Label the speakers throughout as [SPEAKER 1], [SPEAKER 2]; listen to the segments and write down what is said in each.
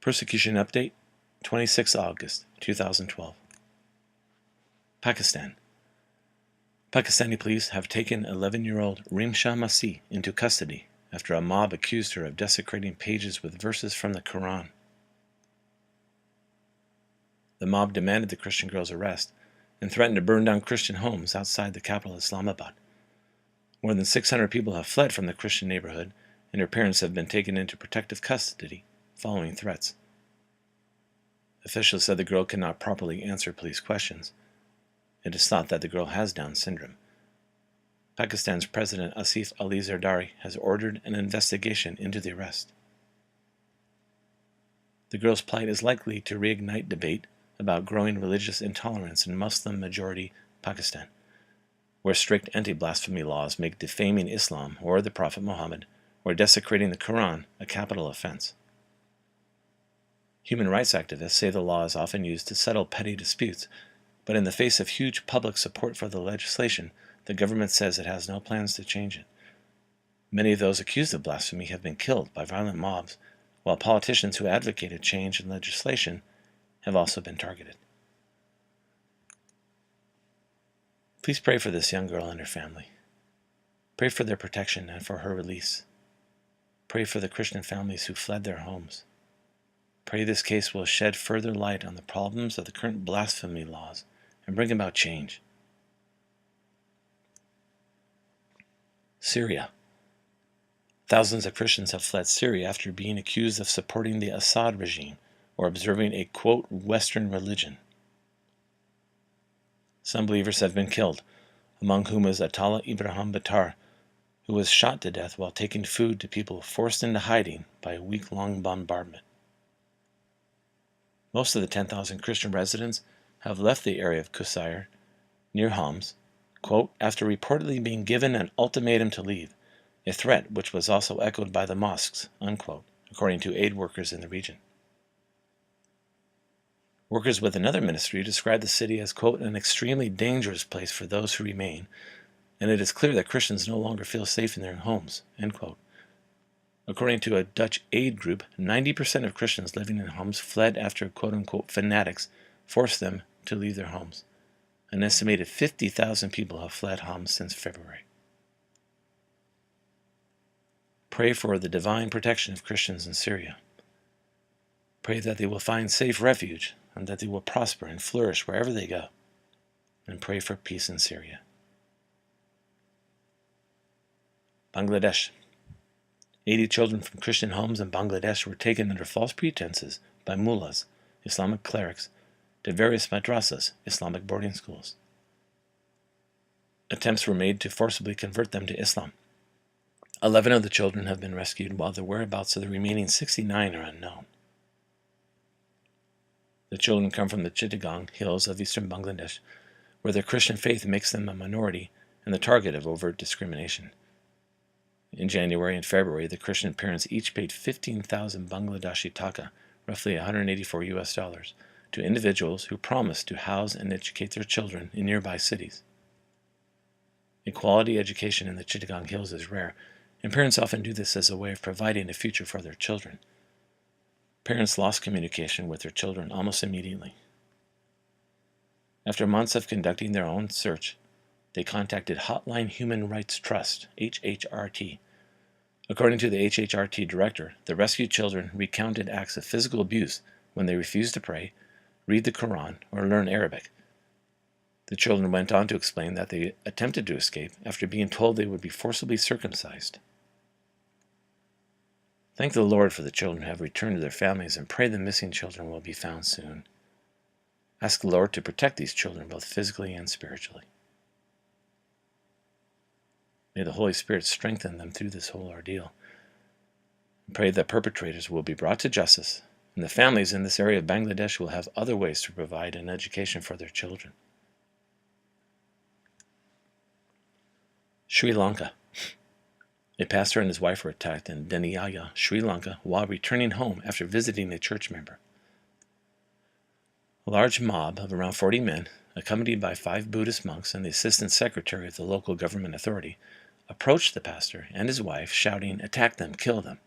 [SPEAKER 1] Persecution Update, 26 August 2012. Pakistan. Pakistani police have taken 11-year-old Rimsha Masih into custody after a mob accused her of desecrating pages with verses from the Quran. The mob demanded the Christian girl's arrest and threatened to burn down Christian homes outside the capital Islamabad. More than 600 people have fled from the Christian neighborhood, and her parents have been taken into protective custody following threats. Officials said the girl cannot properly answer police questions. It is thought that the girl has Down syndrome. Pakistan's President Asif Ali Zardari has ordered an investigation into the arrest. The girl's plight is likely to reignite debate about growing religious intolerance in Muslim-majority Pakistan, where strict anti-blasphemy laws make defaming Islam or the Prophet Muhammad or desecrating the Quran a capital offense. Human rights activists say the law is often used to settle petty disputes, but in the face of huge public support for the legislation, the government says it has no plans to change it. Many of those accused of blasphemy have been killed by violent mobs, while politicians who advocated change in legislation have also been targeted. Please pray for this young girl and her family. Pray for their protection and for her release. Pray for the Christian families who fled their homes. Pray this case will shed further light on the problems of the current blasphemy laws and bring about change. Syria. Thousands of Christians have fled Syria after being accused of supporting the Assad regime or observing a, quote, Western religion. Some believers have been killed, among whom is Atala Ibrahim Batar, who was shot to death while taking food to people forced into hiding by a week-long bombardment. Most of the 10,000 Christian residents have left the area of Qusair, near Homs, quote, after reportedly being given an ultimatum to leave, a threat which was also echoed by the mosques, unquote, according to aid workers in the region. Workers with another ministry described the city as, quote, an extremely dangerous place for those who remain, and it is clear that Christians no longer feel safe in their homes, end quote. According to a Dutch aid group, 90% of Christians living in Homs fled after quote-unquote fanatics forced them to leave their homes. An estimated 50,000 people have fled Homs since February. Pray for the divine protection of Christians in Syria. Pray that they will find safe refuge and that they will prosper and flourish wherever they go. And pray for peace in Syria. Bangladesh. 80 children from Christian homes in Bangladesh were taken under false pretenses by mullahs, Islamic clerics, to various madrasas, Islamic boarding schools. Attempts were made to forcibly convert them to Islam. 11 of the children have been rescued, while the whereabouts of the remaining 69 are unknown. The children come from the Chittagong hills of eastern Bangladesh, where their Christian faith makes them a minority and the target of overt discrimination. In January and February, the Christian parents each paid 15,000 Bangladeshi taka, roughly $184, to individuals who promised to house and educate their children in nearby cities. A quality education in the Chittagong Hills is rare, and parents often do this as a way of providing a future for their children. Parents lost communication with their children almost immediately. After months of conducting their own search, they contacted Hotline Human Rights Trust, HHRT. According to the HHRT director, the rescued children recounted acts of physical abuse when they refused to pray, read the Quran, or learn Arabic. The children went on to explain that they attempted to escape after being told they would be forcibly circumcised. Thank the Lord for the children who have returned to their families, and pray the missing children will be found soon. Ask the Lord to protect these children both physically and spiritually. May the Holy Spirit strengthen them through this whole ordeal. And pray that perpetrators will be brought to justice, and the families in this area of Bangladesh will have other ways to provide an education for their children. Sri Lanka. A pastor and his wife were attacked in Deniyaya, Sri Lanka, while returning home after visiting a church member. A large mob of around 40 men, accompanied by 5 Buddhist monks and the assistant secretary of the local government authority, approached the pastor and his wife, shouting, "Attack them, kill them."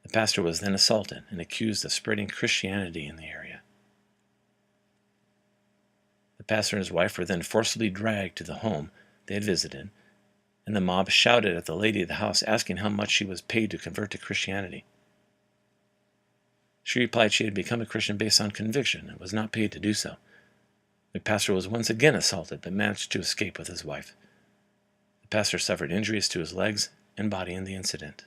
[SPEAKER 1] The The pastor was then assaulted and accused of spreading Christianity in the area. The pastor and his wife were then forcibly dragged to the home they had visited, and the mob shouted at the lady of the house, asking how much she was paid to convert to Christianity. She replied she had become a Christian based on conviction and was not paid to do so. The pastor was once again assaulted, but managed to escape with his wife. The pastor suffered injuries to his legs and body in the incident.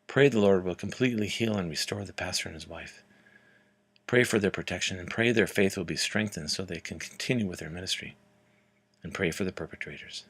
[SPEAKER 1] Pray the Lord will completely heal and restore the pastor and his wife. Pray for their protection, and pray their faith will be strengthened so they can continue with their ministry. And pray for the perpetrators.